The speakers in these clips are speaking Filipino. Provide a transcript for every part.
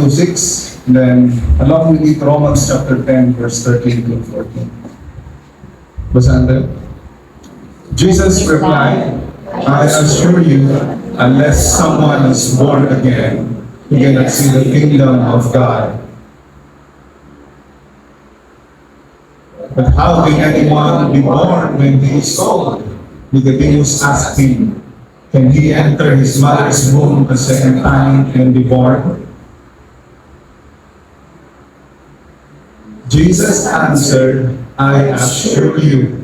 to 6, and then along with it, Romans chapter 10, verse 13 to 14. Basahan tayo. Jesus replied, I assure you, unless someone is born again, he cannot see the kingdom of God. But how can anyone be born when he is old? Nicodemus asked him, can he enter his mother's womb a second time and be born? Jesus answered, I assure you,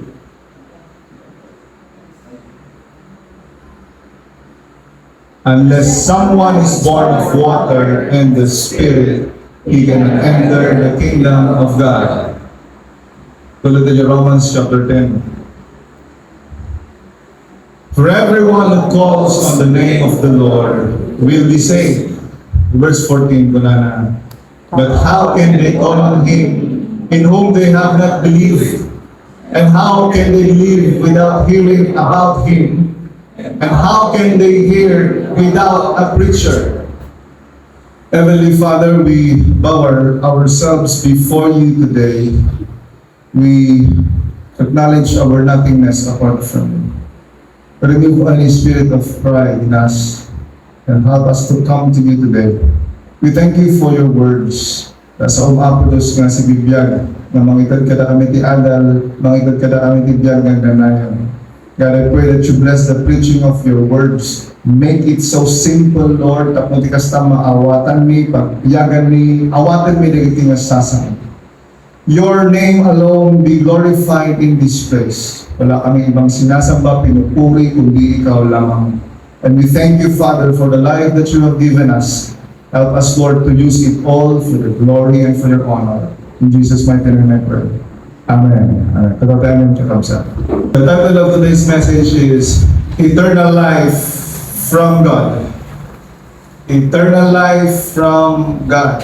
unless someone is born of water and the Spirit, he cannot enter the kingdom of God. Tulad tayo Romans chapter 10. For everyone who calls on the name of the Lord will be saved. Verse 14 ko na. But how can they call on Him in whom they have not believed? And how can they believe without hearing about Him? And how can they hear without a preacher? Heavenly Father, we bow ourselves before you today. We acknowledge our nothingness apart from you. Remove any spirit of pride in us and help us to come to you today. We thank you for your words. Sa umapulos nga si Bibiyag, na mangitad kada kami ti Adal, mangitad kada kami ti Biyag ng Ganayan. God, I pray that you bless the preaching of your words. Make it so simple, Lord, tapos di kasta maawatan mi, pagbiyagan mi, awatan mi na itingas sasang. Your name alone be glorified in this place. Wala kami ibang sinasamba, pinupuri, kundi ikaw lamang. And we thank you, Father, for the life that you have given us. Help us, Lord, to use it all for your glory and for your honor. In Jesus' mighty name I pray. Amen. The title of today's message is Eternal Life from God. Eternal life from God.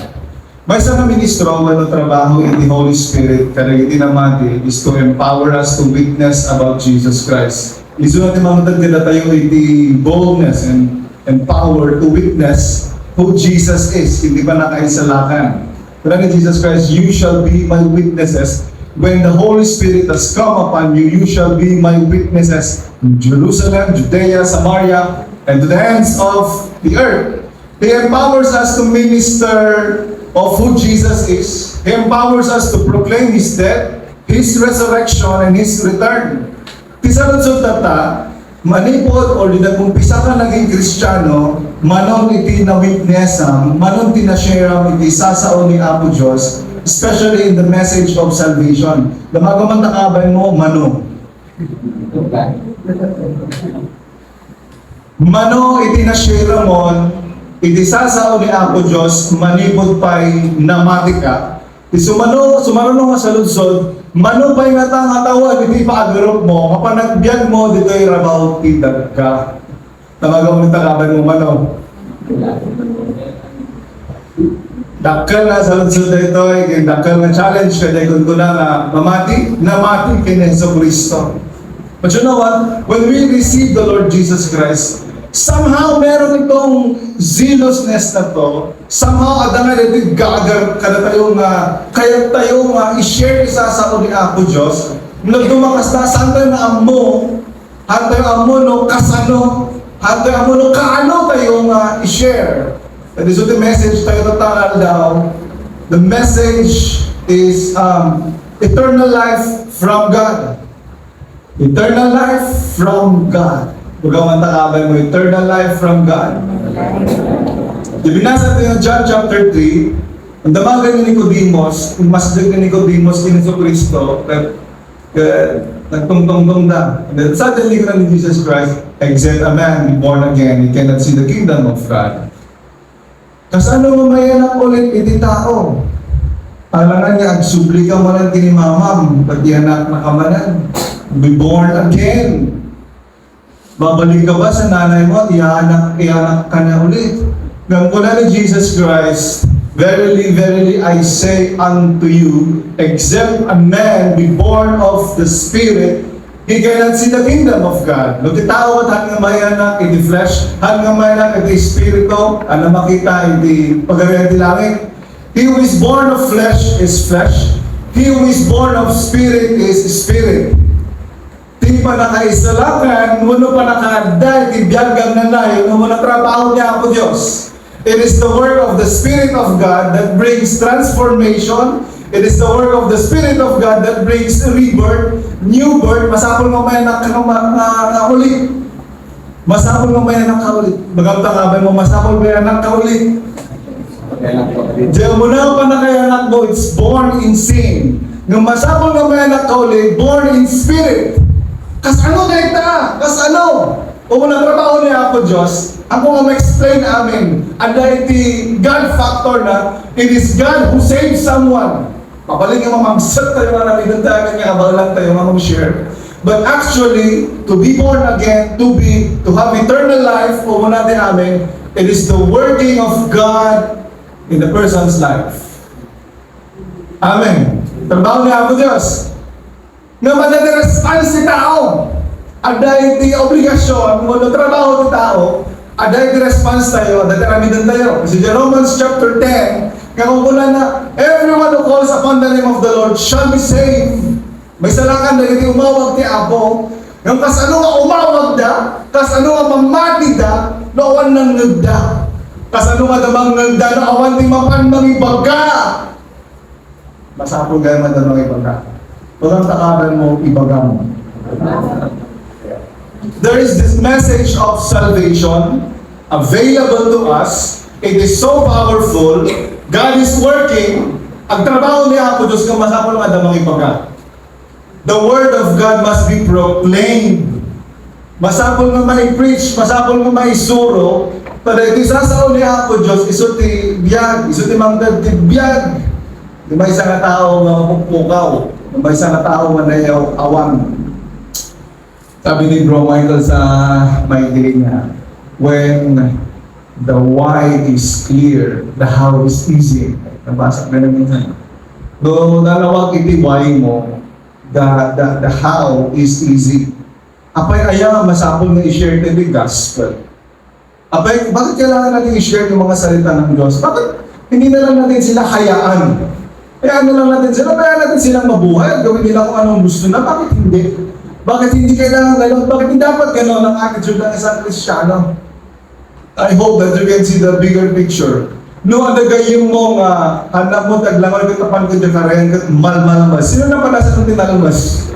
May isang ministro na trabaho in the Holy Spirit, kaya itinamati is to empower us to witness about Jesus Christ. Iso natin mga tagkita tayo iti boldness and power to witness who Jesus is, hindi pa nakaisalakan. Pero ni Jesus Christ, you shall be my witnesses. When the Holy Spirit has come upon you, you shall be my witnesses in Jerusalem, Judea, Samaria, and to the ends of the earth. He empowers us to minister of who Jesus is. He empowers us to proclaim His death, His resurrection, and His return. Tisalod-sod tata, manipod o di nag-umpisa ka naging Kristiyano, manon iti na-witnessam, manon tinashaream iti sasao ni Apo Diyos, especially in the message of salvation. Damagaman takabay mo, mano. Mano iti na-shareamon, iti sasao ni Apo Diyos, manipod pa'y namatika. Sumano nga sa ludsod, mano pa'y nga iti paagarop mo, mapanagbiag mo, dito'y rabaw tidag ka. Tamagaw mo takabay mo, mano. Dakal na sa ludsod na ito, dakal na challenge ka dahil kung na namati kay Yesu Cristo. But you know what? When we receive the Lord Jesus Christ, somehow meron itong zealousness na to. Somehow adangan ito gagar kada tayo nga kaya tayo nga i-share isa sa ni Apo Diyos. Nagdumakas na saan tayo na amo, tayo amo no kasano, tayo amo no kaano tayo nga i-share. That is what the message tayo tatangal daw. The message is eternal life from God. Eternal life from God. Huwag takabay mo, eternal life from God. Ibinasa ito yung John chapter 3, ang damagan ni Nicodemus, masdag ni Nicodemus ni Yesu Cristo, nagtungtong na. And then suddenly, ni Jesus Christ, except a man be born again, he cannot see the kingdom of God. Kasano mamayanak ulit iti tao? Alangan niya, agsubli ka mo lang kinimamam, pati anak na kamanan. Be born again. Babalik ka ba sa nanay mo at ihanak ka na ulit? Gangkula ni Jesus Christ, verily, verily, I say unto you, except a man be born of the Spirit, He cannot see the kingdom of God. No ti tao at hanggang may anak iti flesh, hanggang may anak iti espiritu, ano makita iti pagarihan ti langit. He who is born of flesh is flesh. He who is born of spirit is spirit. Di pa nakaisalakan, wano pa nakaday, ti biyagang nanay, wano na trabaho niya ako Diyos. It is the work of the Spirit of God that brings transformation. It is the work of the Spirit of God that brings rebirth, new birth. Masapol mo may anak kaulit. Masapol mo may anak kaulit. Magamtakabay mo, masapol may anak kaulit. Diyan mo na pa na kay anak mo, it's born in sin. Nung masapol mo may anak kaulit, born in spirit. Kas ano na ita? Kas ano? O muna trabaho niya ako Diyos, ako nga ma-explain amin, ada iti God factor na, it is God who saves someone. Papaling nga mamagsat tayo nga namin tayo nga kabalang tayo nga share. But actually, to be born again, to have eternal life, o muna natin amin, it is the working of God in the person's life. Amen. Trabaho niya ako Diyos. Nga madadiresponse si tao. Ada iti obligasyon, kung ano trabaho ti tao, ada iti response tayo, ada tiramidan tayo. Kasi di Romans chapter 10, kakukulan na, everyone who calls upon the name of the Lord shall be saved. May salakan na iti umawag ti Apo, yung kasano nga umawag da, kasano nga mamati da, nooan ng nagda. Kasano nga damang nagda, nooan ti mapan mangibaga. Masapong gaya man damang ibaga. Walang takaran mo, ibaga mo. There is this message of salvation available to us. It is so powerful. God is working. Ang trabaho niya ako Diyos kung masapol nga damang ibaga. The word of God must be proclaimed. Masapol nga mai-preach, masapol nga mai-suro. Pero ito sasaw niya ako Diyos, iso ti biyag, iso ti mangdad ti biyag. Di ba isang tao nga mapugpukaw? Di ba isang tao nga nayaw awan? Sabi ni Bro Michael sa may hiling niya, when the why is clear, the how is easy. Nabasa ka na minsan. Doon nalawag iti why mo, the how is easy. Apay ayaw masapol na i-share natin the gospel. Apay, bakit kailangan natin i-share yung mga salita ng Diyos? Bakit hindi na lang natin sila hayaan? Kaya ano lang natin sila, kaya natin silang mabuhay, gawin nila kung anong gusto na, bakit hindi? Bakit hindi kailangan gano'n? Bakit hindi dapat gano'n ang attitude ng isang Kristiyano? I hope that you can see the bigger picture. No, ada gayong mo nga, anak mo, taglangan ko tapan ko dyan karayan ka, malmalmas. Sino na pala sa nung tinalmas?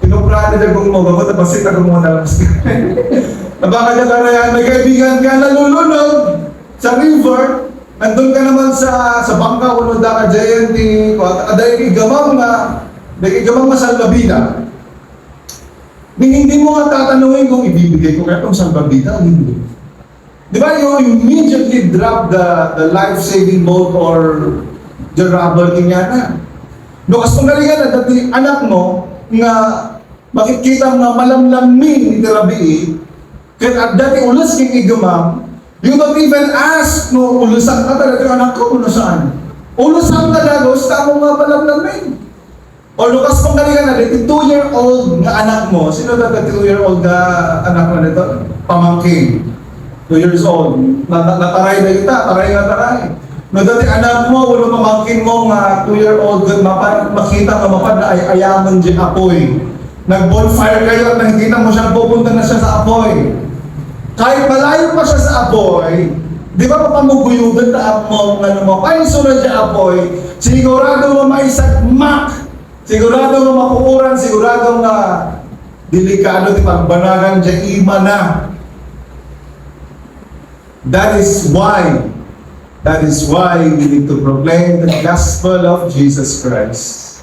Pinupraan na kung mo, bago tapos ita kung mo nalmas ka. Nabaka dyan karayan, may kaibigan ka, nalulunod sa river, nandun ka naman sa bangka, unod ka dyan, aday igamang na, igamang masalabida. Hindi mo nga tatanungin kung ibibigay ko kaya itong salbabida o hindi. Di ba you immediately drop the life-saving boat or the rubber niya na. Bukas kung galingan na dati anak mo nga makikita nga malamlamin iti rabii, kaya at dati ulas kong igamam, you don't even ask no ulusan ka talaga yung anak ko, ulusan. Ulusan ka na, gusto mo nga malamlamin. O lukas kung galingan na dito, 2-year-old nga anak mo, sino dati 2-year-old nga anak mo nito? Pamangkin. 2 years old. Nataray na kita, taray na taray. No dati anak mo, ulo pamangkin mo nga 2-year-old, makita nga mapad na ay ayaman di apoy. Nag-bonfire kayo at nakikita mo siyang pupunta na siya sa apoy. Kahit malayo pa siya sa apoy, di ba papamuguyugan na mo nga mo, ay sunod siya apoy, sigurado mo may sagmak. Sigurado nga mapuuran, sigurado nga delikado di pagbanagan dyan ima na. That is why we need to proclaim the gospel of Jesus Christ.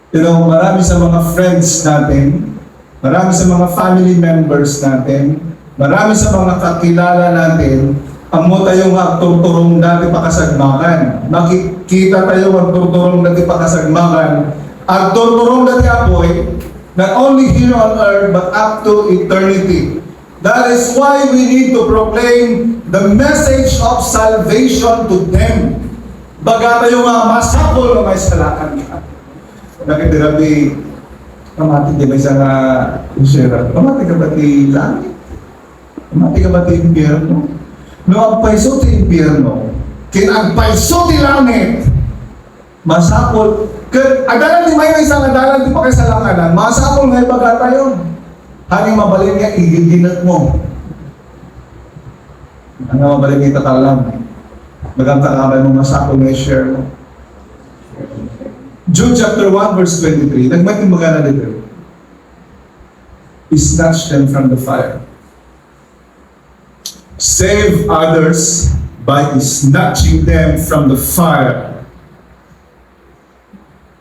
You know, marami sa mga friends natin, marami sa mga family members natin, marami sa mga kakilala natin, amo tayo nga turturong dati pakasagmakan. Nakikita tayo nga turturong dati pakasagmakan. Ang turturong dati apoy, not only here on earth, but up to eternity. That is why we need to proclaim the message of salvation to them. Baga tayo nga masapol na may salakan ka. Nakitirabi, Pamati di ba isang usira? Pamati ka ba ti langit? Pamati ka ba ti impyerno? No, ang paiso ti impyerno, kinagpaiso ti langit, masapol, adalan di may isang adalan di pa kayo sa langanan, masapol ngay bagata yun. Haning mabalin niya, igiginat mo. Ano mabalin niya tatalam? Magandang mo masapol ngay share mo. Jude chapter 1 verse 23, nagmating magana dito. Snatch them from the fire. Save others by snatching them from the fire.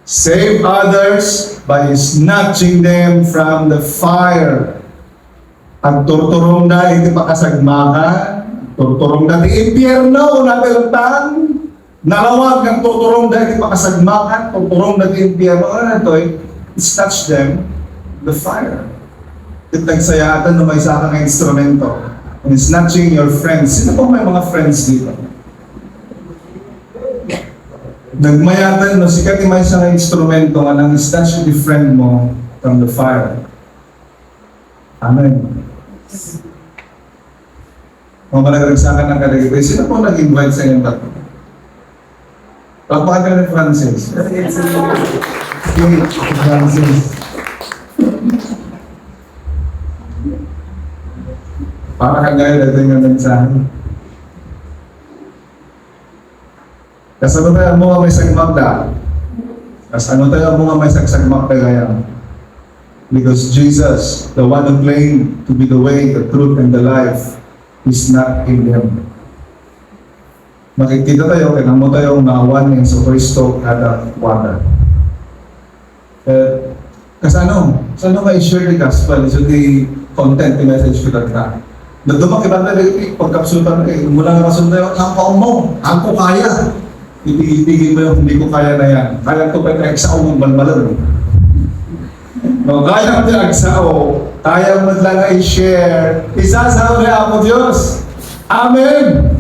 Save others by snatching them from the fire. Ang turturong na hindi makasagmakan, turturong na di impyerno na pelotang, nalawag ng turturong na hindi makasagmakan, turturong na di impyerno na ito, snatch them the fire. Nagsayatan na may isa kang instrumento. And snatching your friends. Sino po may mga friends dito? Nagmayatan, no, sikat yung may isang instrumento nga nang snatch yung friend mo from the fire. Amen. Kung malagagsakan ng kaligay, sino po nag-invite sa inyong tato? Pagpaka ka ni Francis. Francis. Para kagaya natin yung mensahe. Kasano tayo mga may sagmagda? Kasano tayo mga may sagsagmagda kaya? Because Jesus, the one who claimed to be the way, the truth, and the life, is not in them. Makikita tayo, kailangan mo tayong naawan ng sa Kristo kada water. Kasano? Sano may share the gospel? So the content, the message ko lang. Nagdumang iba na pagkapsultan mula nga rason na yun, ang kaumong, ang ko kaya. Itigil mo yung hindi ko kaya na yan. Kaya ko pa yung eksao mong balbalon. No, kaya mo yung eksao, kaya mo lang i-share, isasaw na ako Diyos. Amen!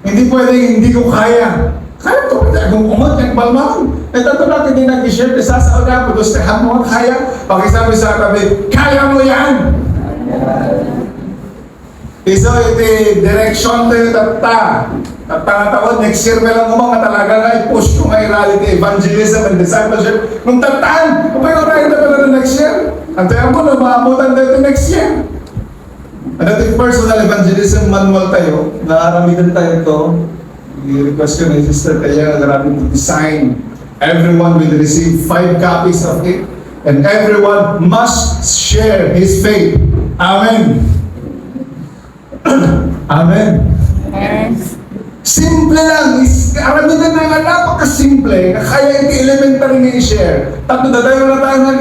Hindi pwedeng hindi ko kaya. Kaya ko pa kung umot yung balbalon. Ito natin din nag-i-share, isasaw na ako Diyos. Kaya mo kaya, pakisabi sa tabi, kaya mo yan! Iso iti direction tayo tapta. At tawad next year lang mga talaga na i-push ko ngay reality, evangelism and discipleship. Nung tataan, kung may orayin na pala na next year, ang tayo mo na maabutan tayo next year. Ano ito personal evangelism manual tayo, naaramidan tayo ito. I-request ko na yung sister kaya nagarapin to design. Everyone will receive 5 copies of it. And everyone must share his faith. Amen. Amen. Yes. Simple lang. Aramidan na nga napakasimple na kaya yung elementary na i-share. Tapos dadayo na tayo nga,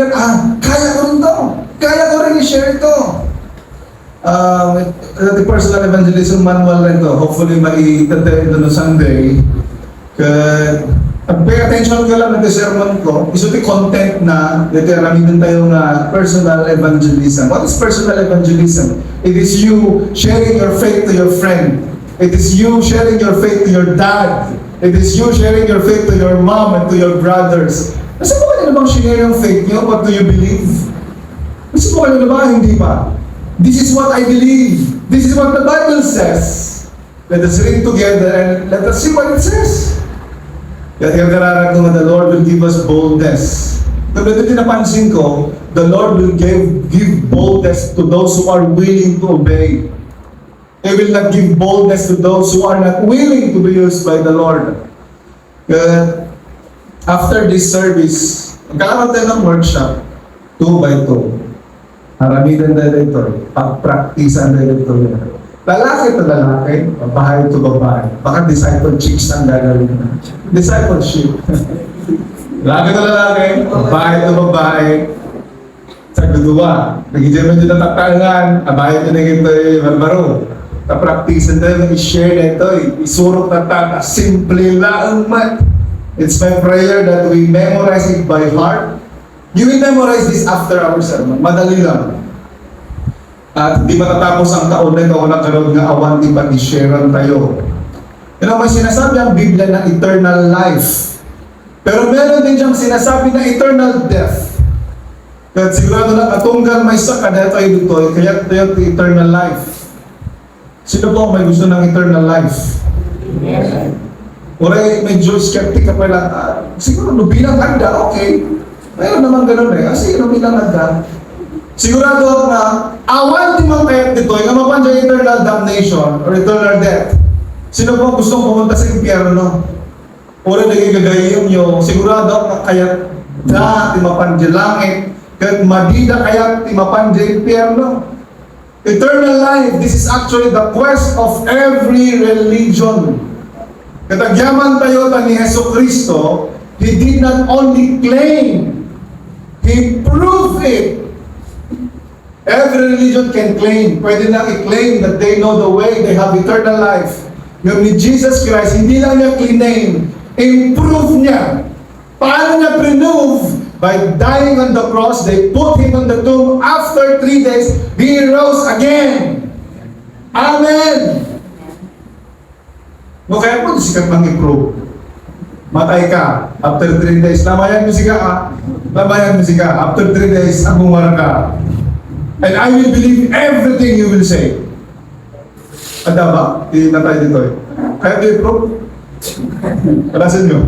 kaya ko rin to. Kaya ko rin i-share ito. The personal evangelism manual na ito. Hopefully mai-tanda ito no Sunday. Pay attention ka lang na sermon ko. Iso the content na aramidan tayo na personal evangelism. What is personal evangelism? It is you sharing your faith to your friend. It is you sharing your faith to your dad. It is you sharing your faith to your mom and to your brothers. Nasa po kanina bang share yung faith nyo? What do you believe? Nasa po kanina ba? Hindi pa. This is what I believe. This is what the Bible says. Let us read together and let us see what it says. Kaya kararag ko the Lord will give us boldness. Pero ito tinapansin ko, the Lord will give boldness to those who are willing to obey. He will not give boldness to those who are not willing to be used by the Lord. After this service, magkakaroon tayo ng workshop, 2 by 2. Haramidan tayo dito, pag-practicean tayo dito. Lalaki to lalaki, babae to babae. Baka discipleships ang gagawin na. Discipleship. Lalaki to lalaki, babae to babae. Sa dudua, nag-i-German dito tatangan, abayan nyo na ito barbaro. Ta-practicean tayo, i-share na ito, isurok na tata, simple lang man. It's my prayer that we memorize it by heart. You will memorize this after our sermon. Madali lang. At di matatapos ang taon na ito kung nagkaroon nga awan, di ba i-sharean tayo. You know, may sinasabi ang Biblia na eternal life. Pero meron din siyang sinasabi na eternal death. Kaya sigurado na katunggal may sakada tayo dito, kaya tayo eternal life. Sino po may gusto ng eternal life? Yes. Oray, medyo skeptic ka pa lang, siguro bilang handa, okay. Mayroon naman ganun sige, bilang handa. Sigurado na, awan di man kayo dito, yung mapan dyan eternal damnation or eternal death. Sino po gustong pumunta sa impyerno? Oray, naging gagayim nyo, sigurado na kaya di mapan dyan langit, kahit madida kaya di mapan dyan impyerno. Eternal life, this is actually the quest of every religion. Katagyaman tayo ni Heso Kristo, He did not only claim, He proved it. Every religion can claim. Pwede na i-claim that they know the way, they have eternal life. Yung ni Jesus Christ, hindi lang niya claim, improve niya. Paano niya prove? By dying on the cross, they put Him on the tomb. After 3 days, He rose again. Amen! No, kaya po, sikat mang i-prove. Matay ka, after 3 days, namayan mo siya namayan mo siya, after 3 days, agumara ka. And I will believe everything you will say. Anda ba? Hindi na tayo dito Kaya ito i-prove? Kalasin nyo.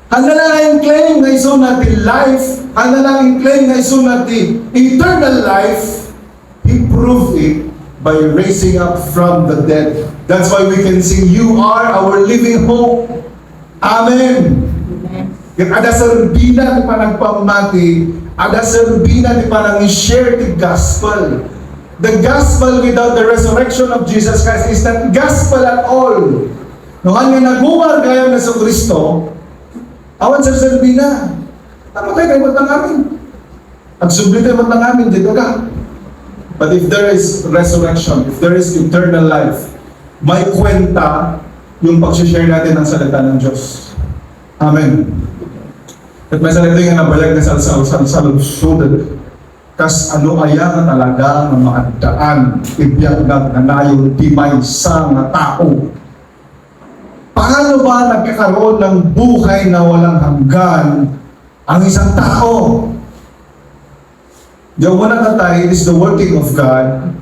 Handa lang yung claim na iso natin life, handa lang yung claim na iso natin eternal life, He proved it by raising up from the dead. That's why we can sing, You are our living hope. Amen. Yung ada serbina di panagpamati, ada serbina di panang i-share the gospel. The gospel without the resurrection of Jesus Christ is not gospel at all. Nung nga nagumar gaya na sa Kristo, awan sa serbina, namatay kayo matang amin. Ang subli kayo matang amin, dito ka. But if there is resurrection, if there is eternal life, may kwenta yung pag-share natin ng salita ng Diyos. Amen. At may salita yung nabayag na sa lungsod. Kas ano aya nga talaga ng mga daan, ibiyag na nayon, di may sa nga tao. Paano ba nagkakaroon ng buhay na walang hanggan ang isang tao? Yung unang katay, it is the working of God.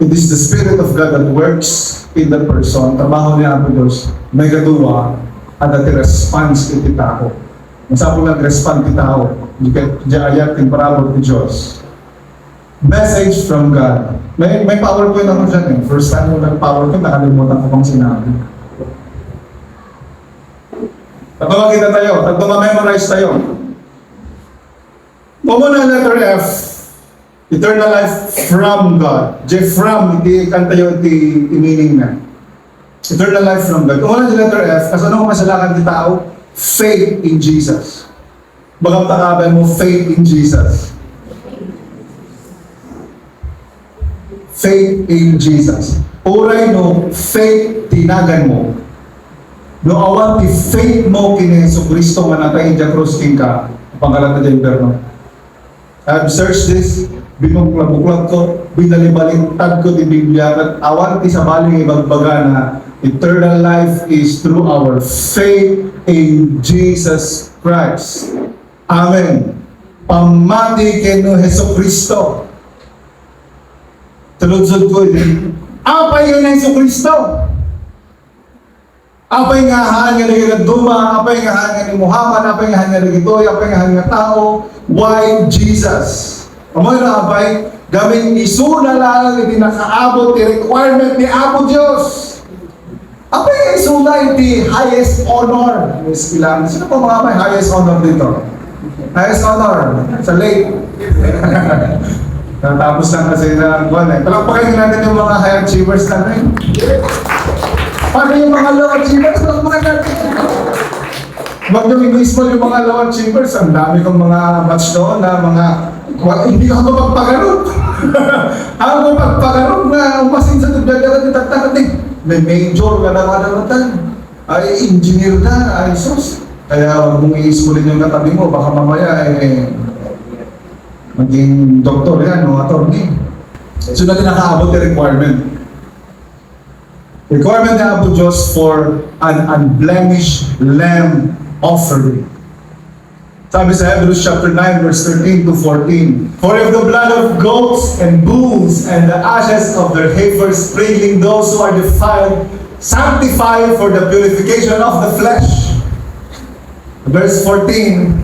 It is the Spirit of God that works in the person. Trabaho niya ang Diyos. May gaduwa at at response iti tao. Masapo nag-respond ti tao. Di ayat yung parabol ti Diyos. Message from God. May PowerPoint ako dyan First time mo nag-PowerPoint, nakalimutan ko pang sinabi. Tatlo makita tayo. Tatlo ma-memorize tayo. Muna letter F, eternal life from God. From, iti kantayo iti meaning na. Eternal life from God. Muna letter F, kasi ano kung masalakan ti tao? Faith in Jesus. Bagang takaban mo, faith in Jesus. Faith in Jesus. Uray no, faith tinagan mo. No awan ti faith mo kini Jesu Kristo nga natay iti krus king ka, pangalan na dyan perno. I've searched this, binuklag ko, binalibalintad ko di Biblia, at awan ti sa baling ibagbaga na eternal life is through our faith in Jesus Christ. Amen. Pamati keno Jesu Kristo. Tuludsod ko din. Apay yun na Jesu Kristo. Apay nga haan nga nagiganduma, apay nga haan nga ni Muhammad, apay nga haan nga nagitoy, apay nga haan nga tao. Why Jesus? Amoy na apay, gamit isuna lang hindi nakaabot the requirement ni Apo Diyos. Apay nga isuna iti highest honor. Miss Ilan, sino po mga may highest honor dito? Highest honor sa lake. Tapos lang kasi na buwan Palakpakin natin yung mga high achievers natin. Paano yung mga low achievers? Palakpakin natin. Huwag nyo i-baseball yung mga low achievers. Ang dami kong mga batch doon na mga hindi ako mapagpagarot. Ako mapagpagarot na umasin sa tugdagaran ni Tagtakat may major ka na kadamatan. Ay engineer na, ay sus. Kaya huwag mong i-ispolin yung katabi mo. Baka mamaya maging doktor yan o attorney. So natin nakaabot yung requirement. Requirement na Apo Diyos for an unblemished lamb offering. Sabi sa Hebrews chapter 9 verse 13 to 14. For if the blood of goats and bulls and the ashes of their heifers sprinkling those who are defiled sanctify for the purification of the flesh. Verse 14.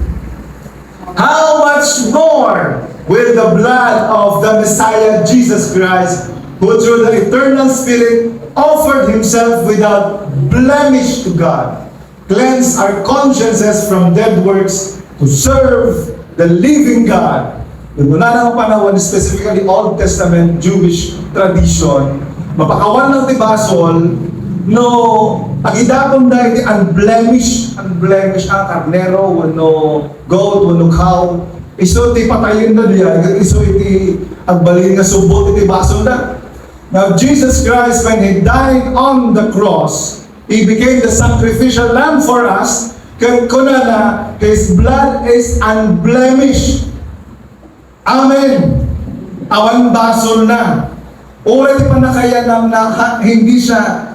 How much more will the blood of the Messiah Jesus Christ, who through the eternal Spirit offered himself without blemish to God, cleanse our consciences from dead works to serve the living God. Mula ng panahon, specifically Old Testament Jewish tradition, mapakawan ng tibasol, no, agidapon dahil di unblemished ang karnero, wano goat, wano cow, iso ti patayin na diya, iso iti agbalin nga subot iti basol na. Now, Jesus Christ, when He died on the cross, He became the sacrificial lamb for us. Kuna na, His blood is unblemished. Amen. Awan basol na. Ura di pa na kaya na hindi siya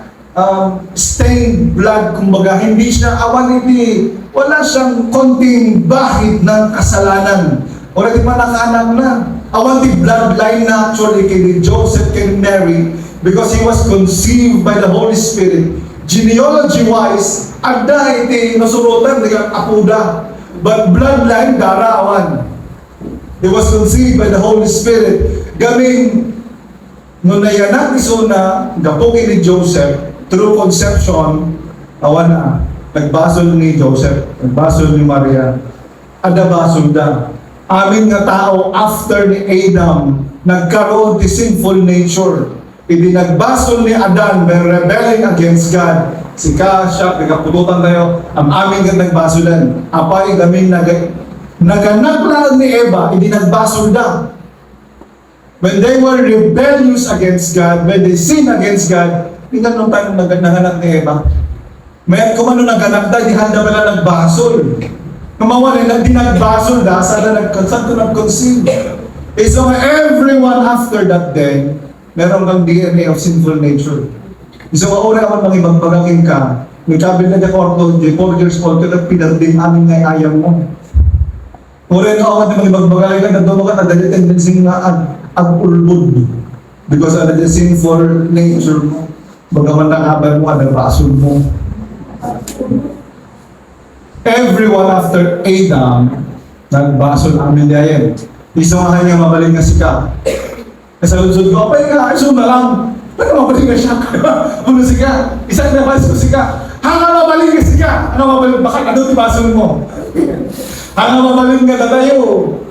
stained blood, kumbaga, hindi siya awan iti, wala siyang konting bahid ng kasalanan. Ura di pa nakaanak na. Awan di bloodline na actually kay Joseph, kay Mary, because he was conceived by the Holy Spirit. Genealogy-wise, adda iti nasurutan, di ka apuda. But bloodline, darawan. He was conceived by the Holy Spirit. Gaming, nung nayanak iso na, gapukin ni Joseph, through conception, awan na, nagbasol ni Joseph, nagbasol ni Maria, ada basol da. Amin nga tao, after ni Adam, nagkaroon ti sinful nature. Hindi nagbasol ni Adan by rebelling against God. Sika siya, pagkapututan tayo, ang amin nga nagbasolan. Apay gaming naganak lang ni Eva, hindi nagbasol da. When they were rebellious against God, when they sinned against God, hindi nung tayo naganak ni Eva. May kung ano naganak da, di handa pala nagbasol. Kumawala, hindi nagbasol da, saan to nag-conceive. So everyone after that day, meron kang DNA of sinful nature. So, maura ako mga ibang pagangin ka, may kabil na Jacordo, 4 years old, ka pinarding amin na ayam mo. Maura na ako mga ibang pagangin ka, nagdoon ka, nadali tendency nga ag-ulbud. Because ano the sinful nature mo, bagaman na abal mo, basol mo. Everyone after Adam, nagbasol amin na yan. Isa nga kanya mabaling na sika. Sa lunsod ko, apay ka, iso na lang. Ano mabaling ka siya? Ano sika? Isang nabalis ko sika. Hanga mabaling ka sika! Ano mabaling? Bakit ano tibasol mo? Hanga mabaling ka na tayo.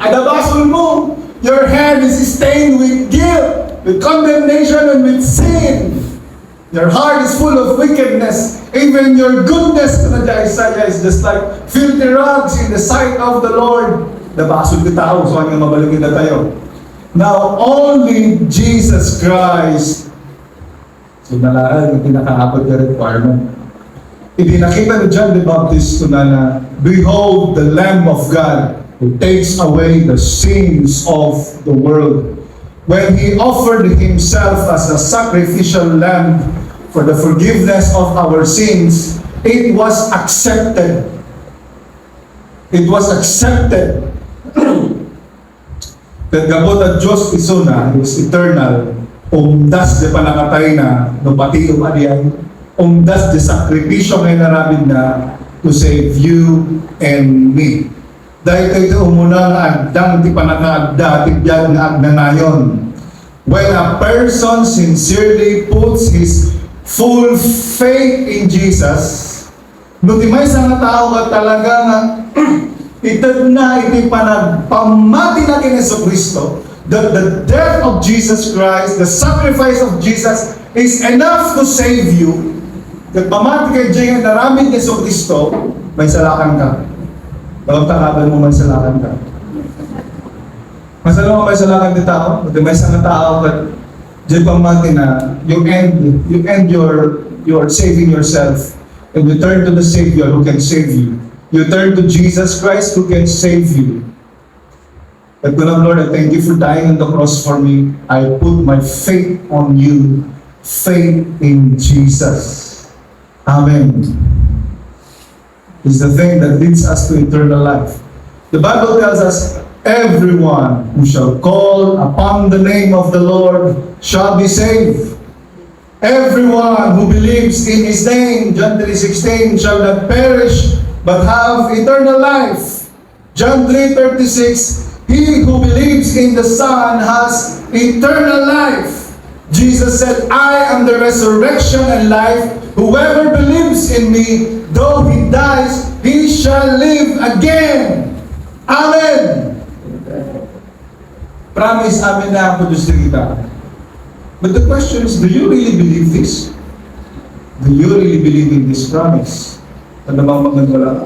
Adabasol mo. Your hand is stained with guilt, with condemnation, and with sin. Your heart is full of wickedness. Even your goodness, na Isaiah, is just like filthy rags in the sight of the Lord. Nabasol ka tao, so hanggang mabaling ka na tayo. Now, only Jesus Christ, so nalaan yung pinakaabot na requirement. Ipinakita ni John the Baptist na, behold the Lamb of God who takes away the sins of the world. When He offered Himself as a sacrificial lamb for the forgiveness of our sins, it was accepted. It was accepted. That gabot at Diyos iso na, is eternal, umdas di panakatay na, no pati umadiyan, umdas di sakripisyo ngayon narabid na, to save you and me. Dahil ito umunang agdang di panakaagda, tibiyag na agnanayon. When a person sincerely puts his full faith in Jesus, no di may sa tao ka talaga nga, itad na iti panagpamati na kay Yesu Kristo, that the death of Jesus Christ, the sacrifice of Jesus is enough to save you. That pamati kay Jay na naraming Yesu Kristo, may salakan ka. Balang takaban mo, may salakan ka. Masalaman mo may salakan di tao, at may isang tao that Jay pamati na you end your saving yourself and you turn to the Savior who can save you. You turn to Jesus Christ who can save you. But Lord, I thank you for dying on the cross for me. I put my faith on you. Faith in Jesus. Amen. It's the thing that leads us to eternal life. The Bible tells us, everyone who shall call upon the name of the Lord shall be saved. Everyone who believes in His name, John 3:16, shall not perish, but have eternal life. John 3:36, he who believes in the Son has eternal life. Jesus said, I am the resurrection and life. Whoever believes in me, though he dies, he shall live again. Amen. Promise, amin na ako Diyos na kita. But the question is, do you really believe this? Do you really believe in this promise? Ano bang magagawa?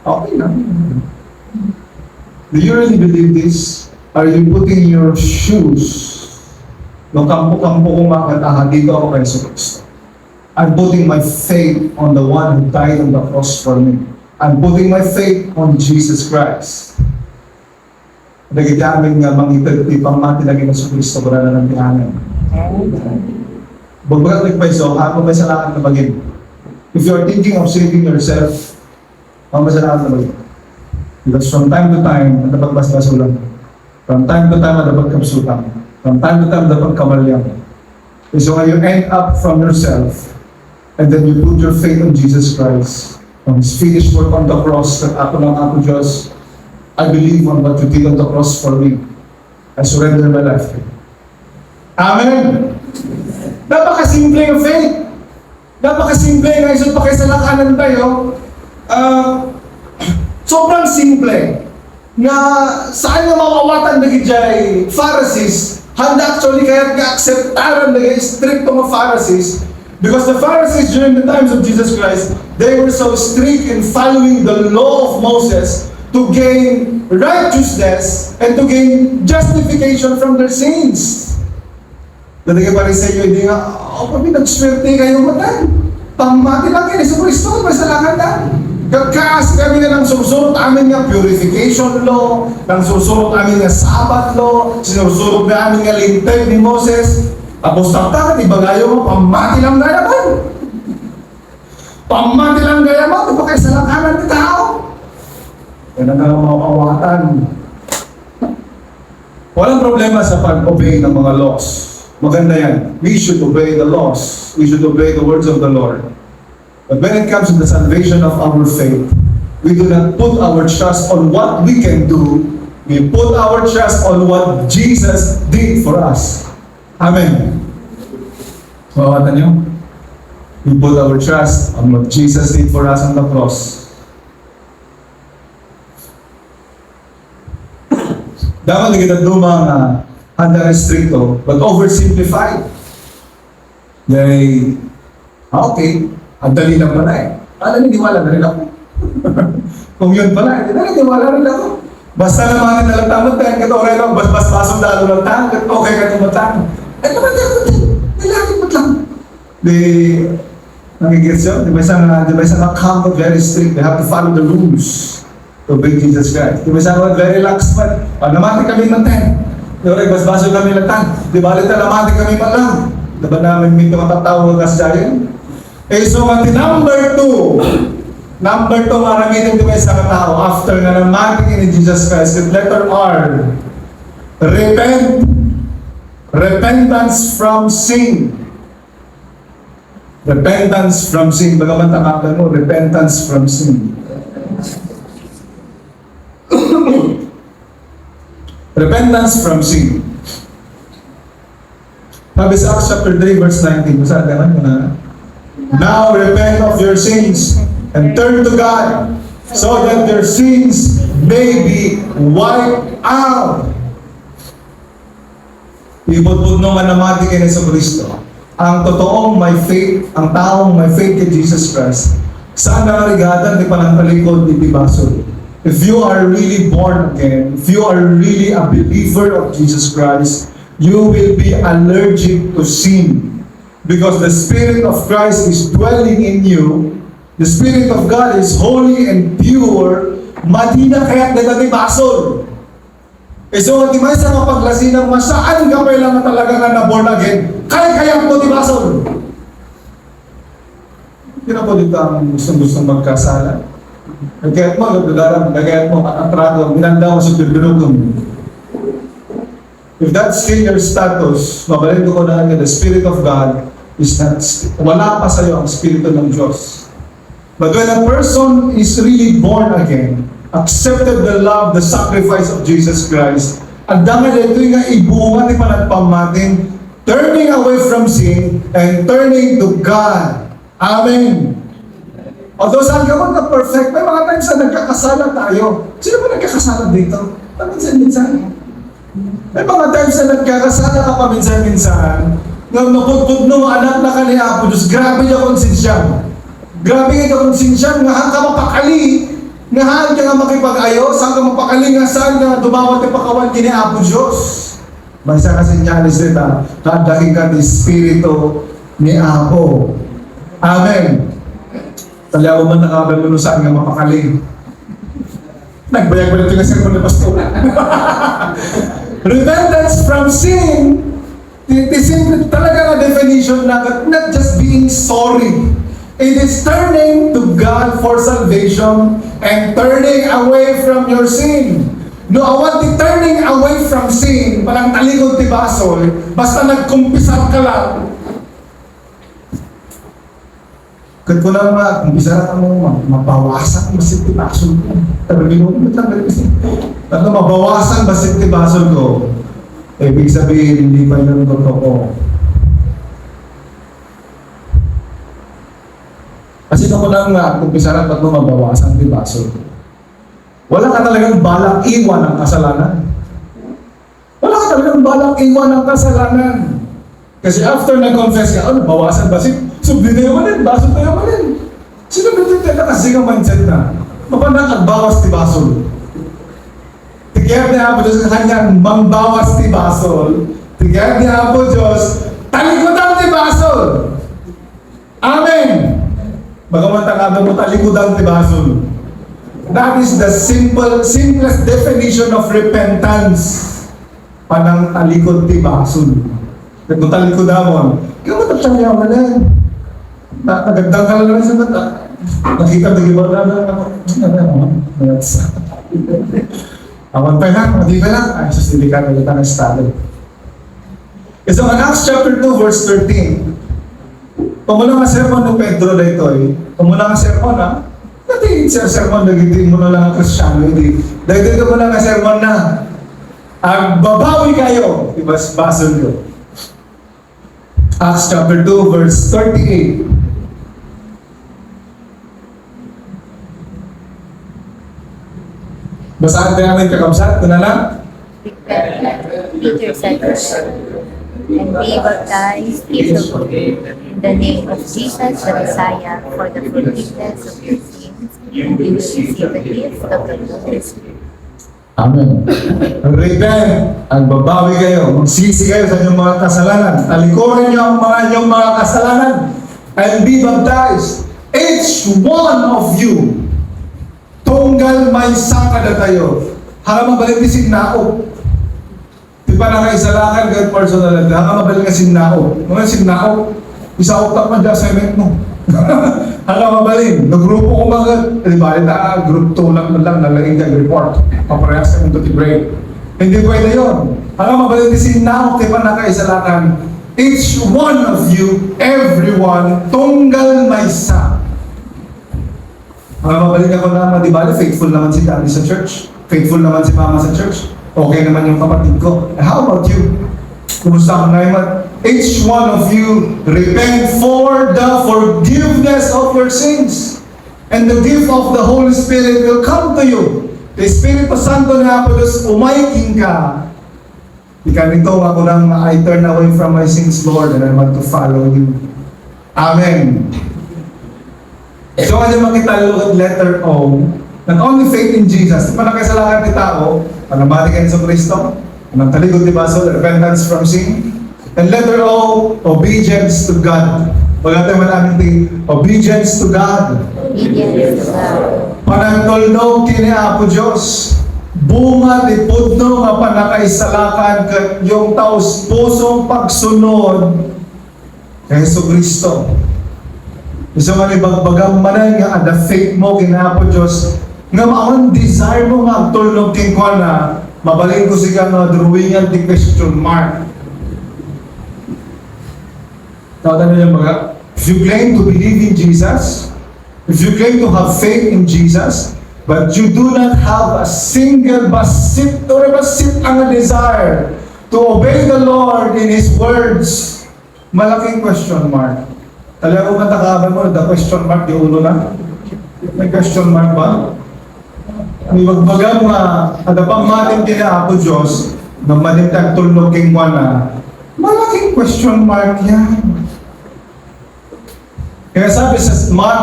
Okay lang. Do you really believe this? Are you putting your shoes? Nung kampo-kampo kumakatahan, dito ako kay Jesus. I'm putting my faith on the one who died on the cross for me. I'm putting my faith on Jesus Christ. Nagigyamin nga mangitag pamati lagi ng Kristo para na ng tiyanan. Bagbagat nagpaiso, ako may salakan na bagay. If you are thinking of saving yourself, ako may salakan na bagay. Because from time to time, natapagbasbas ulang. From time to time, natapagkapsutang. From time to time, natapagkamalyang. So you end up from yourself, and then you put your faith on Jesus Christ, on His finished work on the cross, that ako lang ako Diyos, I believe on what you did on the cross for me. I surrender my life to you. Amen! Napakasimple yung faith. Napakasimple nga isang pakisalakanan tayo. Sobrang simple. Na saan nga mawawatan na gijay Pharisees, handa actually kaya ka-acceptaran na strict mga Pharisees. Because the Pharisees during the times of Jesus Christ, they were so strict in following the law of Moses to gain righteousness and to gain justification from their sins. Dati ka pa rin sa iyo, hindi nga, kami nagswerte kayo matan. Pamati lang kayo sa Kristo, masalakan na. Kagkaas kami na ng susunod amin nga purification law, ng susunod amin nga Sabbath law, sinusunod na amin nga lintay ni Moses. Tapos taktakan, ibagayo mo, pamati lang gaya mo. Pamati lang gaya mo, di ba kayo salakanan ni tao? Yan ang mga kawatan. Walang problema sa pag-obey ng mga laws. Maganda yan. We should obey the laws. We should obey the words of the Lord. But when it comes to the salvation of our faith, we do not put our trust on what we can do. We put our trust on what Jesus did for us. Amen. Mawatan niyo? We put our trust on what Jesus did for us on the cross. Dapat kita dumang handa restricto, but oversimplified. Yay, okay, ang dali lang pala eh. Naniniwala na rin ako. Kung yun pala, naniniwala rin ako. Basta naman na lang tamad tayo, kaya okay lang, basong dalo lang tayo, okay ka tumatang. Eh naman ako din, nilagin mo lang. Nagigits yun, di ba isang account very strict, they have to follow the rules to obey Jesus Christ. Di ba isang very lax man, namati kami man tayo. Di ba basbaso kami lang tayo. Di ba alita namati kami man lang. Di ba namin minto matatawag ka sa dyan? So at number two, maramitin di ba isang tao after na namati ni Jesus Christ with letter R, repent. Repentance from sin. Repentance from sin. Bagaman tamakan mo, repentance from sin. Repentance from sin. Sabi sa Acts chapter 3 verse 19, masabi naman mo na. Now repent of your sins and turn to God so that your sins may be wiped out. Ibutbud nung anamati kay sa Kristo. Ang totoong may faith, ang taong may faith kay Jesus Christ, saan nangarigatan di panangtalikod di basol. If you are really born again, if you are really a believer of Jesus Christ, you will be allergic to sin. Because the Spirit of Christ is dwelling in you. The Spirit of God is holy and pure. Madina kaya't natatibasol. So, di ba sa mapaglasinang masaan ka pa lang talaga nga na-born again, kaya mo tibasol. Hindi na po dito ang gustong magkasala. Nagkayat mo, nagkayat mo, ang trato, minanda mo sa bibinugong. If that's still your status, mabalin ko na the Spirit of God is not, wala pa sa'yo ang Espiritu ng Diyos. But when a person is really born again, accepted the love, the sacrifice of Jesus Christ, ang dami na ito nga ibunga ni panagpamatin, turning away from sin and turning to God. Amen. Although saan ka na perfect, may mga times na nagkakasala tayo. Sino ba nagkakasala dito? Paminsan-minsan. May mga times na nagkakasala ka paminsan-minsan, nga napudpud no, anak na ka ni Apo Diyos, grabe niya konsensya. Grabe ka konsensya, nga hang ka mapakali, nga hang ka nga makipag-ayos, hang ka mapakali nga saan nga dumawat yung pakawan kini Apo Diyos. May isa kasi nyalis nila, kadahin ka ni Espiritu ni Apo. Amen. Talyaw man nakabal mo saan nga mapakali. Nagbayag-bayag ito nga sermon ni Pastor. Repentance from sin, simple talaga nga definition na not just being sorry. It is turning to God for salvation and turning away from your sin. No, I want the turning away from sin, parang talikod ti basol, basta nagkumpisar ka lang. Kat ko lang mga, kumpisar ka mo, mabawasan masit ti basol ko. Tabi mo, ano, mabawasan masit ti basol ko. Ibig sabihin, hindi pa yun ang totoo. Kasi ako lang nga, kung pisaran ba't mo mabawasan, di ba? So, wala ka talagang balak iwan ang kasalanan. Wala ka talagang balak iwan ang kasalanan. Kasi after nag-confess ka, bawasan ba? Subli na yaman baso na yaman. Sino ba ito tayo kasi nga mindset na? Mapanang agbawas ti basol. Tigayat ni Apo Diyos kanyang mambawas ti basol. Tigayat ni Apo Diyos, talikudan ti basol. Amen. Bagaman tangado mo talikudan ti basol. That is the simplest definition of repentance. Panang talikod ti basol. Kung talikudan mo, ikaw matatangyaw na lang. Nagagdang ka lang sa mata. Nakita na iba na awan pa lang, hindi pa lang. Ay, sus, hindi ka nalita ng estado. So, in Acts chapter 2, verse 13, pumula nga sermon ng Pedro na ito eh. Pumula nga sermon ha. Dati sermon, nagiging mo na lang ang Kristyano. Dahil ito muna nga sermon na ang babawi kayo. Basol nyo. Acts chapter 2, verse 38. Basahan tayo namin kakamsat. Ito na lang. Peter said to them, and be baptized in the name of Jesus the Messiah for the forgiveness of your sins, and you will receive the gift of the Holy Spirit. Amen. Repent, ang babawi kayo, magsisi kayo sa inyong mga kasalanan, talikurin niyo ang inyong mga kasalanan, and be baptized, each one of you. Tunggal may sakada tayo. Hanga mabalik ni signao. Di pa nakaisalakan kahit personal. Hanga mabalik nga signao. Mga signao, isa utak man dyan assignment mo. Hanga mabalik. Nagrupo ko mga, di ba, group 2 lang nalaging report. Paparehas ka ng grade. Hindi pwede yun. Hanga mabalik ni signao, di pa nakaisalakan. Each one of you, everyone, tunggal may sakada. Mabalik ako na, di ba, faithful naman si daddy sa church. Faithful naman si mama sa church. Okay naman yung kapatid ko. How about you? Kumusta ka naman? Each one of you, repent for the forgiveness of your sins. And the gift of the Holy Spirit will come to you. The Espiritu Santo na Apo Diyos, umaiking ka. Ika nito, ako nang I turn away from my sins, Lord, and I want to follow you. Amen. So, kanya makita look at letter O, not only faith in Jesus, di pa nakasalakan ni tao, panabalik kayo sa Kristo, anong talikod di ba? So, repentance from sin. And letter O, obedience to God. Pagkatay man namin di, obedience to God. Obedience to God. Panagtolnog kini Apo Diyos. Bunga di pudno nga panakaisalakan kat yung taos pusong pagsunod kay Jesu Kristo. Isa man ibagbagang manan nga ada faith mo kinapo Dios nga maon desire mo nga agtulog king kwa na mabalin ko siya nga drawingan di question mark. Tawag na yung mga, if you claim to believe in Jesus, if you claim to have faith in Jesus, but you do not have a single basit ang desire to obey the Lord in His words, malaking question mark. Talaga kung matakaban mo, the question mark, di ulo na? May question mark ba? May magbagang ada pang matin ako Diyos, na manitag tulog king na, malaking question mark yan. Kaya sabi sa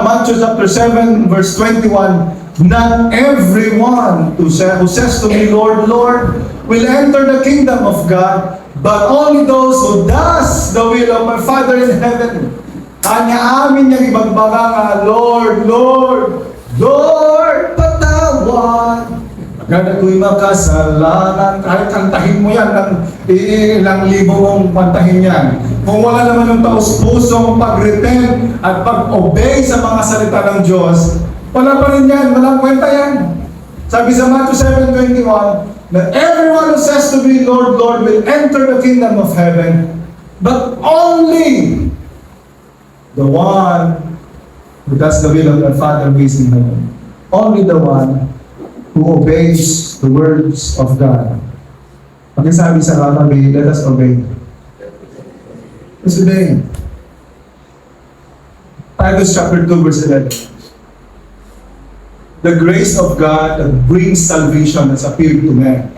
Matthew chapter 7, verse 21, not everyone who says to me, Lord, Lord, will enter the kingdom of God, but only those who does the will of my Father in heaven. Kanya amin niyang ibagbaga nga, Lord, Lord, Lord, patawad. Agad ako'y makasalanan. Kahit kantahin mo yan, ilang libo mong kantahin yan. Kung wala naman ng taus-pusong pag-repent at pag-obey sa mga salita ng Diyos, wala pa rin yan, walang kwenta yan. Sabi sa Matthew 7:21, that everyone who says to me, Lord, Lord, will enter the kingdom of heaven, but only the one who does the will of the Father who is in heaven. Only the one who obeys the words of God. Pagkasabi sa katabi, let us obey. Let's obey. Titus chapter 2 verse 11. The grace of God that brings salvation has appeared to men.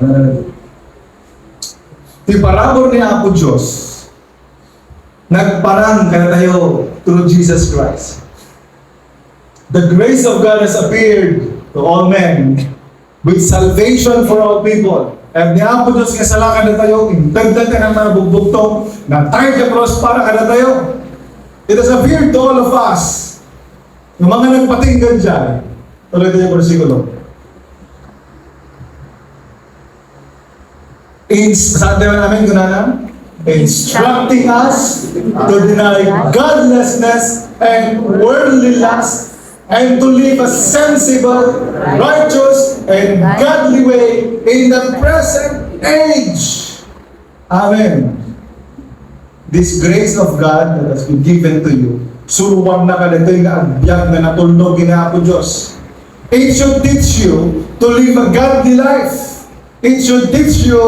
Di parabor niya ako Diyos, nagparang kaya tayo through Jesus Christ. The grace of God has appeared to all men with salvation for all people. At niya po Diyos kasalakan na tayo, intagdan ka ng mga bugbugtong, na tayo ka cross para ka na tayo. It has appeared to all of us. Yung mga nagpatinggan dyan, tuloy tayo yung versikulo. Saan tayo namin kunana? Instructing us to deny godlessness and worldly lust, and to live a sensible, righteous, and godly way in the present age. Amen. This grace of God that has been given to you, suruwang na kalito yung agbyag na natulog ginapo Diyos. It should teach you to live a godly life. It should teach you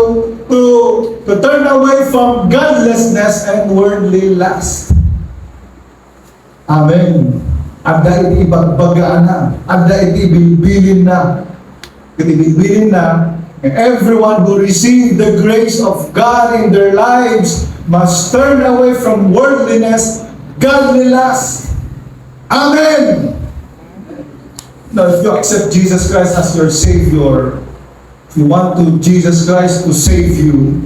to turn away from godlessness and worldly lust. Amen. Ada iti ibagbagaan na. Ada iti bilbilin na. Iti bilbilin na. And everyone who received the grace of God in their lives must turn away from worldliness, godly lust. Amen. Now, if you accept Jesus Christ as your Savior, if you want Jesus Christ to save you,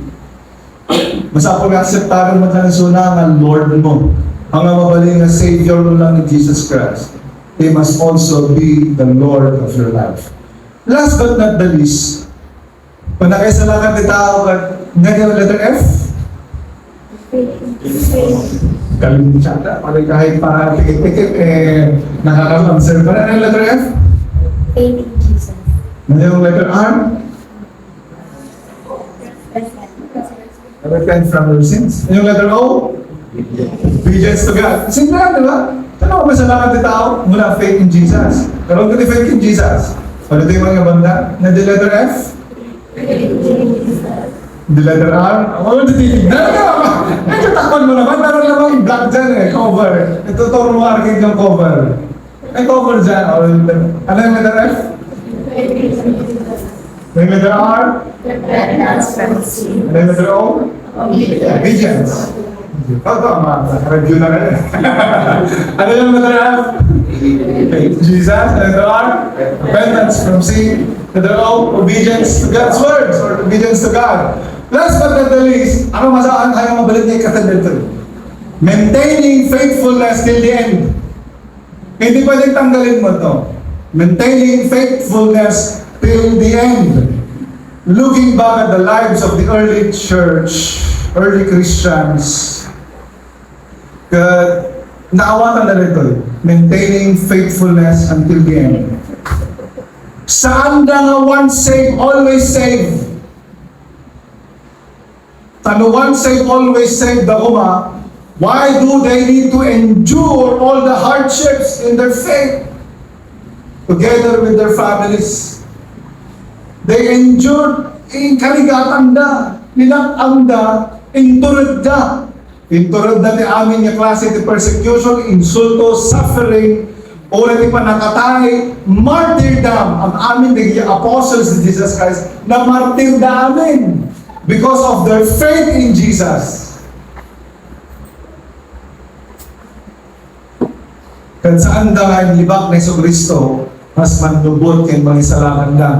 basta kung acceptaran mo na ng Lord mo, ang mabaling na Savior mo lang ni Jesus Christ, He must also be the Lord of your life. Last but not the least, kung nakaisalakan ni tao at ngayon letter F, kalimutan na, kahit para tikit-tikit, nakaka-observe pa na ng letter F? Faith in Jesus. Ngayon letter R? Repent from your sins. Yung letter O? Obedience to God. Simple lang, di ba? Ano ba masalamat ni tao? Mula faith in Jesus. Karoon ka di faith in Jesus. Ano ito yung mga banda? Na the letter F? The letter R? Ano ito titignan ka? Nagtatakpan mo naman. Meron naman yung black dyan eh. Cover. Ito turo mo arcade yung cover. May cover dyan. Ano yung letter F? Yung letter R? Ano yung letter O? Obedience. Review na rin. Ano yung letter F? Jesus. Letter R? Repentance from sin. Letter O? Obedience to God's words or obedience to God. Last but not the least, ano masaan kaya mabalik niya yung katandito? Maintaining faithfulness till the end. Hindi pwedeng tanggalin mo to. Maintaining faithfulness till the end. Looking back at the lives of the early church, early Christians, Naawatan na rin ito. Maintaining faithfulness until the end. Saan na nga once saved, always saved? Tano once saved, always saved ako ma, why do they need to endure all the hardships in their faith together with their families? They endured in kaligatan da, nilang da, inturod da. Inturod na ti amin nga klase ti persecution, insulto, suffering, o na ti panakatay, martyrdom, ang amin ni apostles of Jesus Christ, na martyr da amin because of their faith in Jesus. Kan saan da nga libak na Iso Kristo, mas manlubot kay mga isalakan da.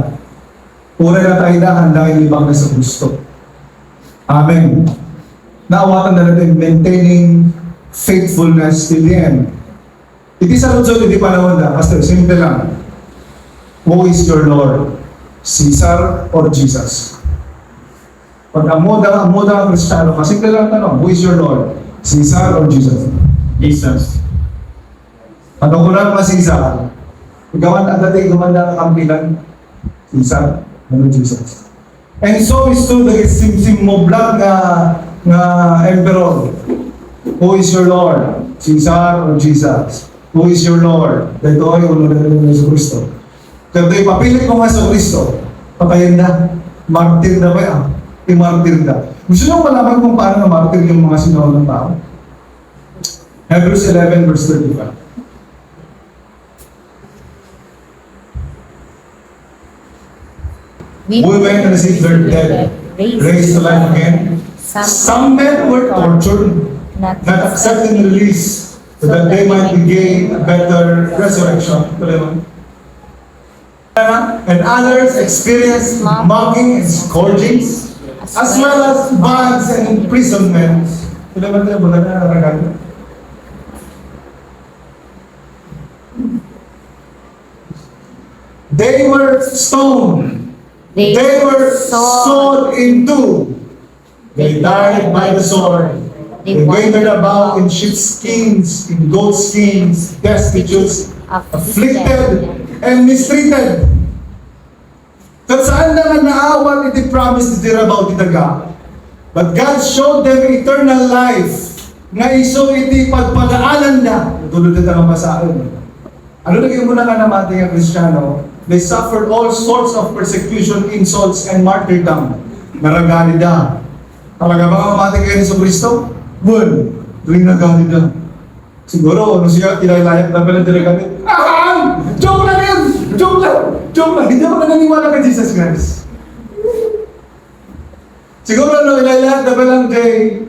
Pura na tayo da, handa yung libak na Iso Kristo. Amen. Naawatan na natin, maintaining faithfulness till the end. Iti sa lutsod, hindi panahon na. Pastor, simple lang. Who is your Lord? Caesar or Jesus? Pag amoda ang Kristiyano ka, simple lang tanong, who is your Lord? Caesar or Jesus? Jesus. Ano ko lang mga Caesar? Gawan ang dating gumanda ang kampilan? Caesar, ano Jesus? And so is to the sim mo vlog nga emperor. Who is your Lord? Caesar or Jesus? Who is your Lord? Dito ay ulo na rin ng Iso Kristo. Kaya papilit mo nga sa Kristo, patayin na. Martir na ba yan? I-martir na. Gusto nyo malaman kung paano na-martir yung mga sinuha ng tao? Hebrews 11 verse 35. We went and received their dead, raised to life again. Some men were tortured, not accepting release, so that they might gain a better resurrection. And others experienced mocking and scourgings, as well as bonds and imprisonment. They were stoned. They were sawed in two. They died by the sword. They wandered about in sheep's skins, in goat skins, destitute, afflicted, and mistreated. Kat saan na nga naawal iti promise ni Tirabaw titaga. But God showed them eternal life. Nga iso iti pagpadaanan na. Tulad ito ang masaan. Ano naging muna nga naman ang Kristiyano? They suffered all sorts of persecution, insults, and martyrdom. Naragani da. Talaga ba mamatay kayo ni Iso Kristo? Well, rin nagani da. Siguro, ano siya, tinaylayak na pala talagamit. Joke lang yun! Joke lang! Joke lang! Hindi ako naniniwala kay Jesus Christ. Siguro, no, ilaylayak na pala kay...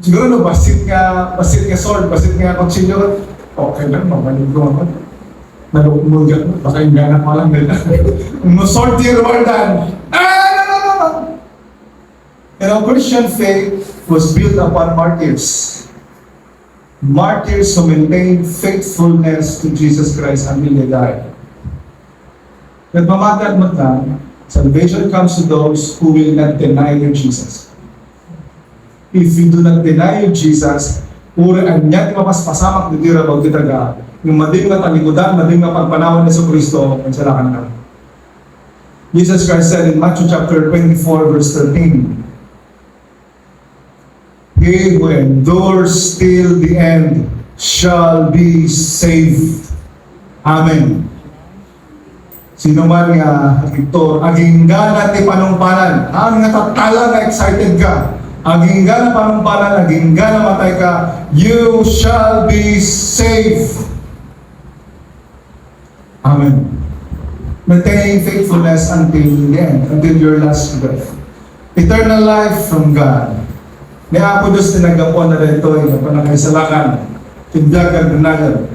Siguro, no, basit nga sword, basit nga kutsilyo. Okay lang, mamalig ko naman. Nalukmulgat mo, baka yung ganak mo lang din. Sword to your wardan. No! You know, Christian faith was built upon martyrs. Martyrs who maintained faithfulness to Jesus Christ until they died. Nagmamagat mo lang, salvation comes to those who will not deny your Jesus. If you do not deny your Jesus, pura anyat mapaspasamak di tira bang titaga, yung mading na talikudan, mading na pagpanawan ni Iso Kristo, magsalakan na. Jesus Christ said in Matthew chapter 24 verse 13, He who endures till the end shall be saved. Amen. Sino man nga ito, aging gana ti panumpalan, ang nga tatala na excited ka, aging gana panumpalan, aging gana matay ka, you shall be saved. Amen. Maintaining faithfulness until the end, until your last breath. Eternal life from God. Ni Apo Diyos tinagapon na rin ito, yung panakaisalakan, tindagan, gunagan.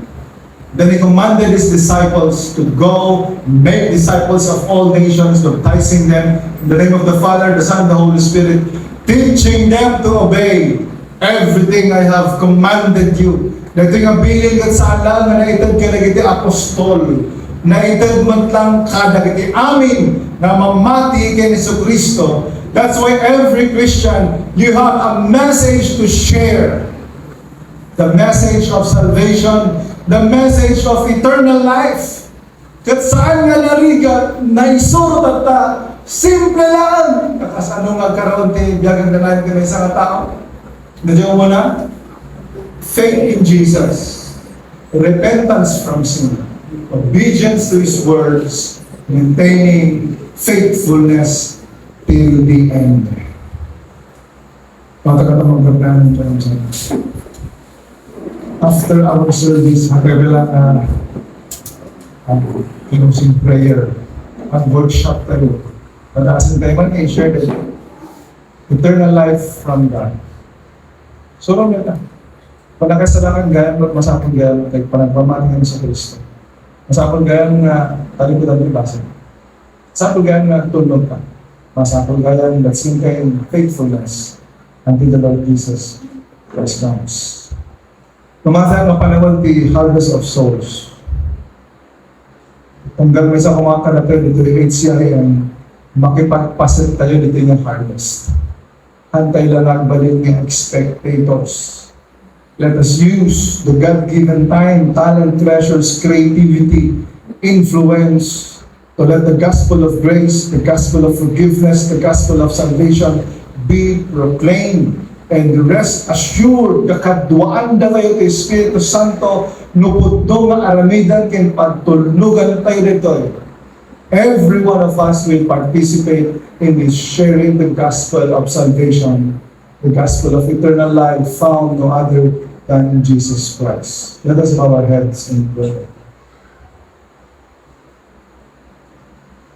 Then He commanded His disciples to go, make disciples of all nations, baptizing them in the name of the Father, the Son, the Holy Spirit, teaching them to obey everything I have commanded you. Dito yung abiling at sa ala na naitad ka na iti apostol, naitad man lang kada iti amin na mamati kay Iso Kristo. That's why every Christian, you have a message to share. the message of salvation, the message of eternal life. Kat saan nga narigat, naisurot at simple lang. Kakasano nga karoon ti biyagang dalayan ka na isang tao. Nadyo mo na? Faith in Jesus. Repentance from sin. Obedience to His words. Maintaining faithfulness till the end. Pagkakataon magkakaroon ng Diyos. After our service, magkakala na closing prayer at workshop tayo. Padasin tayo man i-share it. Eternal life from God. So, rin na. Panakasalangan gayang masapang gayang kay panagpamaling sa Kristo. Masapang gayang talikutan ni Basa. Masapang gayang tulog ka. Masapang gayang that's in kind faithfulness until the Lord Jesus Christ comes. Tumatay ang panahon ti harvest of souls. Hanggang may sa kumakalatin dito yung HCIM, makipagpasit tayo dito yung harvest. Hantay lang nagbalik ng spectators. Let us use the God-given time, talent, treasures, creativity, influence to let the gospel of grace, the gospel of forgiveness, the gospel of salvation be proclaimed. And rest assured, kakadwaan na kayo kay Espiritu Santo, nupudto nga aramidan kin pagtulugan tayo dito. Every one of us will participate in this sharing the gospel of salvation, the gospel of eternal life found no other than in Jesus Christ. Let us bow our heads in prayer.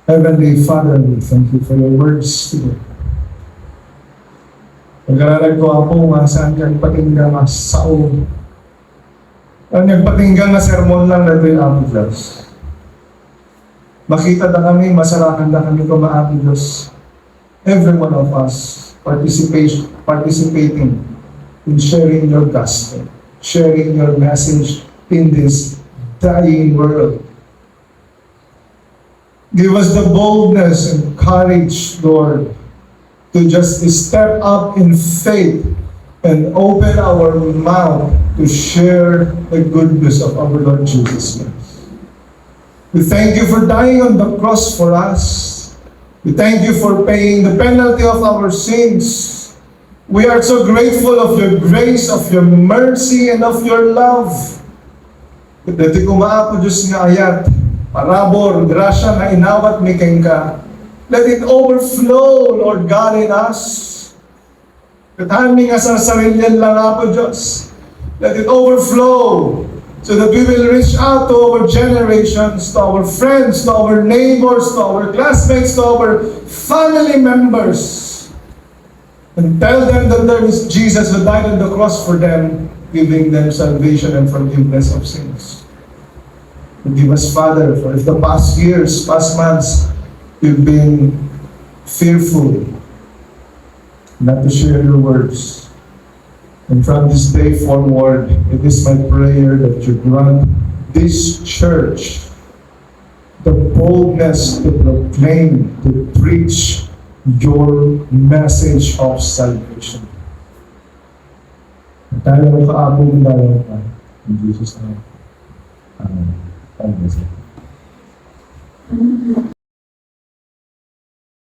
Heavenly Father, we thank you for your words today. Pag-aralan ko ako nga saan kang patinggang nga sao. Ang nagpatinggang nga sermon lang na ito yung aming Diyos. Makita na kami, masarakan na kami kung maaming Diyos. Every one of us participating in sharing your gospel, sharing your message in this dying world. Give us the boldness and courage, Lord, to just step up in faith and open our mouth to share the goodness of our Lord Jesus Christ. We thank you for dying on the cross for us. We thank you for paying the penalty of our sins. We are so grateful of your grace, of your mercy, and of your love. Dati kumaapo Diyos nga ayat, parabor, grasya na inawat ni ka. Let it overflow, Lord God, in us. Katahanin nga sa sarilyan lang po, Diyos. Let it overflow so that we will reach out to our generations, to our friends, to our neighbors, to our classmates, to our family members, and tell them that there is Jesus who died on the cross for them, giving them salvation and forgiveness of sins. Forgive us, Father, for if the past years, past months, we've been fearful not to share your words. And from this day forward, it is my prayer that you grant this church the boldness to proclaim, to preach your message of salvation. Tayo ang kaabong dalawa pa. In Jesus' name. Amen.